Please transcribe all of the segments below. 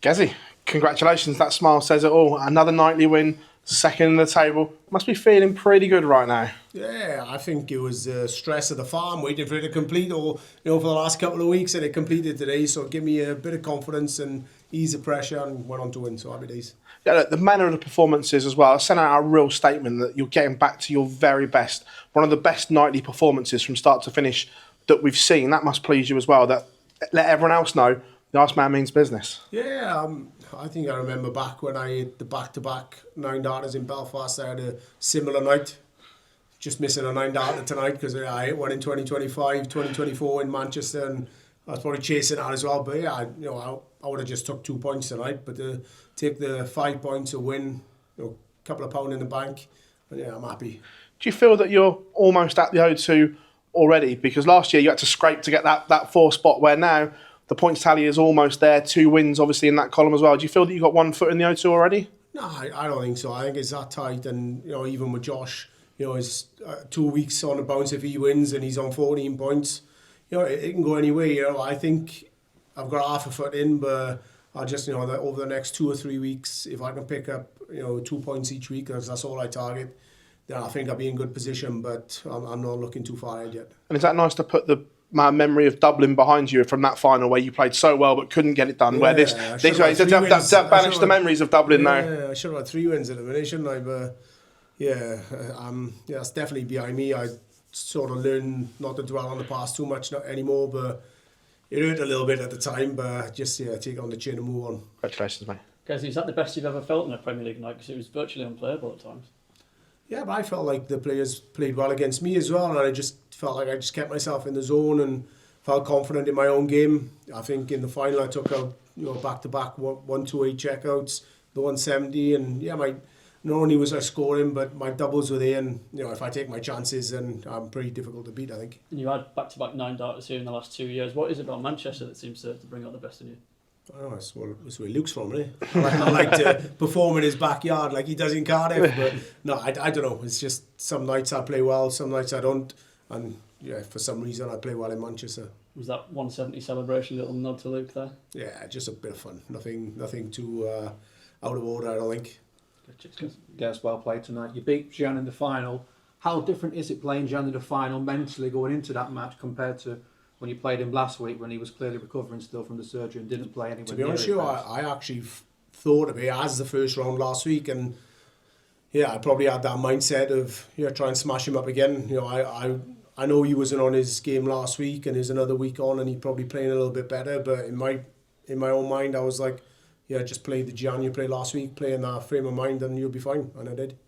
Gezi, congratulations. That smile says it all. Another nightly win, second in the table. Must be feeling pretty good right now. Yeah, I think it was the stress of the farm waiting for it to complete for the last couple of weeks, and it completed today. So it gave me a bit of confidence and ease the pressure and went on to win. So happy days. Yeah, look, the manner of the performances as well. I sent out a real statement that you're getting back to your very best. One of the best nightly performances from start to finish that we've seen. That must please you as well. That let everyone else know the Ice Man means business. Yeah, I think I remember back when I hit the back-to-back 9-darters in Belfast. I had a similar night. Just missing a 9-darter tonight because I hit one in 2025, 2024 in Manchester, and I was probably chasing that as well. But yeah, I would have just took 2 points tonight, but to take the 5 points, a win, a couple of pound in the bank, but yeah, I'm happy. Do you feel that you're almost at the O2 already? Because last year you had to scrape to get that 4 spot, where now the points tally is almost there. 2 wins, obviously, in that column as well. Do you feel that you've got 1 foot in the O2 already? No, I don't think so. I think it's that tight, and even with Josh, it's 2 weeks on the bounce if he wins and he's on 14 points. It can go any way. I think I've got half a foot in, but I just that over the next 2 or 3 weeks, if I can pick up 2 points each week, because that's all I target, then I think I'll be in good position. But I'm not looking too far ahead yet. And is that nice to put my memory of Dublin behind you from that final where you played so well but couldn't get it done? Yeah, where this that banished the memories of Dublin now. Yeah, I should have had 3 wins at the minute, shouldn't I? But yeah, it's definitely behind me. I sort of learned not to dwell on the past too much anymore, but it hurt a little bit at the time. But just take it on the chin and move on. Congratulations, mate. Guys, is that the best you've ever felt in a Premier League night? Because it was virtually unplayable at times. Yeah, but I felt like the players played well against me as well, and I just felt like I just kept myself in the zone and felt confident in my own game. I think in the final I took out back-to-back 128 checkouts, the 170, and yeah, not only was I scoring, but my doubles were there, and if I take my chances, then I'm pretty difficult to beat, I think. And you had back-to-back 9-darters here in the last 2 years. What is it about Manchester that seems to bring out the best in you? I don't know, that's where Luke's from, really. I like to perform in his backyard like he does in Cardiff, but no, I don't know. It's just some nights I play well, some nights I don't, and yeah, for some reason I play well in Manchester. Was that 170 celebration a little nod to Luke there? Yeah, just a bit of fun. Nothing too out of order, I don't think. Yes, well played tonight. You beat Gerywn in the final. How different is it playing Gerywn in the final mentally going into that match compared to when you played him last week, when he was clearly recovering still from the surgery and didn't play anywhere? To be honest with you, I actually thought of it as the first round last week, and yeah, I probably had that mindset of try and smash him up again. I know he wasn't on his game last week, and there's another week on, and he's probably playing a little bit better. But in my own mind, I was like, just play the Gerywn you played last week, play in that frame of mind, and you'll be fine. And I did.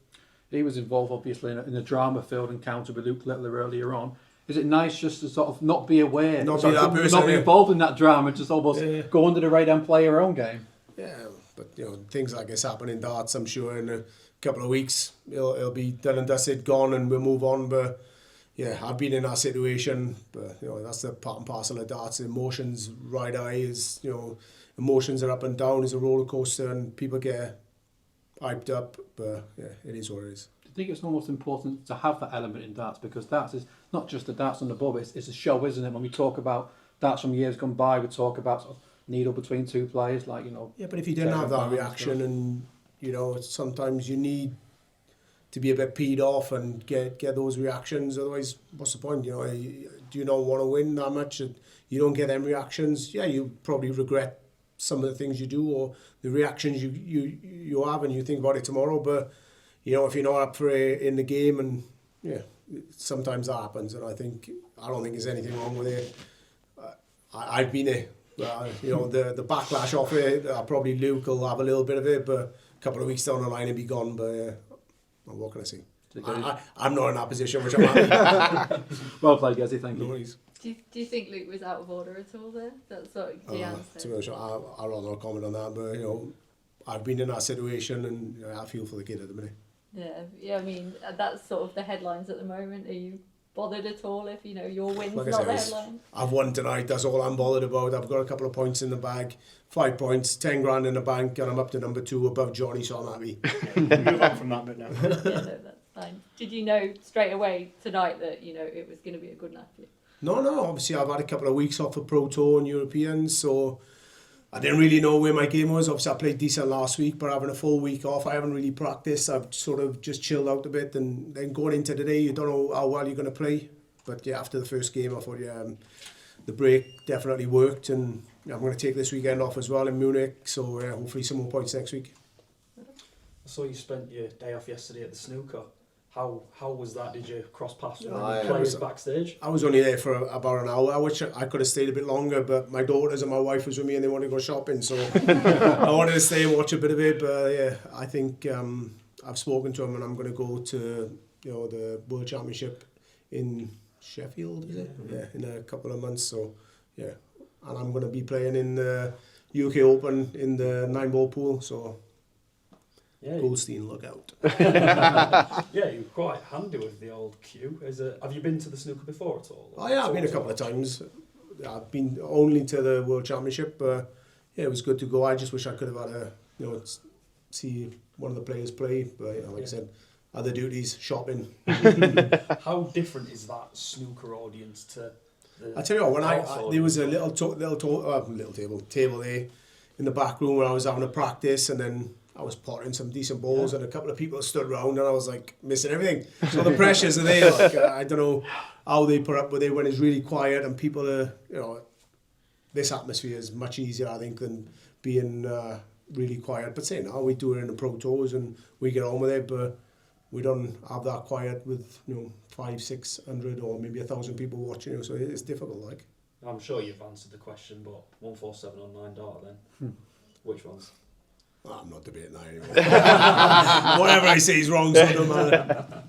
He was involved, obviously, in a drama-filled encounter with Luke Littler earlier on. Is it nice just to sort of not be aware, not be involved in that drama, just almost go under the radar and play your own game? Yeah, but things like this happen in darts. I'm sure in a couple of weeks it'll be done and dusted, gone, and we'll move on. But yeah, I've been in that situation. But that's the part and parcel of darts. Emotions ride high. Is emotions are up and down. It's a roller coaster, and people get hyped up. But yeah, it is what it is. I think it's almost important to have that element in darts, because darts is not just the darts on the board, it's a show, isn't it? When we talk about darts from years gone by, we talk about sort of needle between 2 players, like, Yeah, but if you didn't have that reaction, and, sometimes you need to be a bit peed off and get those reactions, otherwise, what's the point? Do you not want to win that much? You don't get them reactions, you probably regret some of the things you do or the reactions you have, and you think about it tomorrow, but if you're not up for it in the game, and sometimes that happens, and I don't think there's anything wrong with it. I've been there. The backlash off it, probably Luke will have a little bit of it, but a couple of weeks down the line he'll be gone. But what can I say? I'm not in that position, which I'm happy. Well played, Gezi, thank you. No worries. Do you think Luke was out of order at all there? That's what Gerywn said. To be honest, I'd rather not comment on that, but I've been in that situation, and I feel for the kid at the minute. Yeah. I mean, that's sort of the headlines at the moment. Are you bothered at all if your win's like not the headline? I've won tonight. That's all I'm bothered about. I've got a couple of points in the bag, 5 points, 10 grand in the bank, and I'm up to number 2 above Johnny, so I'm happy. Move on from that bit now. No, that's fine. Did you know straight away tonight that it was going to be a good night for you? No. Obviously, I've had a couple of weeks off of Pro Tour and Europeans, so I didn't really know where my game was. Obviously, I played decent last week, but having a full week off, I haven't really practiced. I've sort of just chilled out a bit, and then going into today, you don't know how well you're going to play. But yeah, after the first game, I thought, the break definitely worked, and I'm going to take this weekend off as well in Munich, so hopefully some more points next week. I saw you spent your day off yesterday at the Snooker. How was that? Did you cross paths with any players backstage? I was only there for about an hour. I wish I could have stayed a bit longer, but my daughters and my wife was with me and they wanted to go shopping, so I wanted to stay and watch a bit of it. But yeah, I think I've spoken to them and I'm going to go to the World Championship in Sheffield, is it? Yeah, in a couple of months. So yeah, and I'm going to be playing in the UK Open in the 9-ball pool. So. Yeah, Goldstein, look out. Yeah, you're quite handy with the old cue. Have you been to the snooker before at all? Oh yeah, I've been a couple of times. I've been only to the World Championship. Yeah, it was good to go. I just wish I could have had see one of the players play. But like I said, other duties, shopping. How different is that snooker audience to I tell you what, when there was a little table there in the back room where I was having a practice, and then I was potting some decent balls, and a couple of people stood around, and I was like missing everything. So the pressures are there. Like, I don't know how they put up with it when it's really quiet and people are, this atmosphere is much easier, I think, than being really quiet. But saying we do it in the Pro Tours and we get on with it, but we don't have that quiet with 500-600 or maybe 1,000 people watching. So it's difficult. Like, I'm sure you've answered the question, but 147 on 9 dart then. Which ones? I'm not debating that anymore. Whatever I say is wrong, so it don't matter.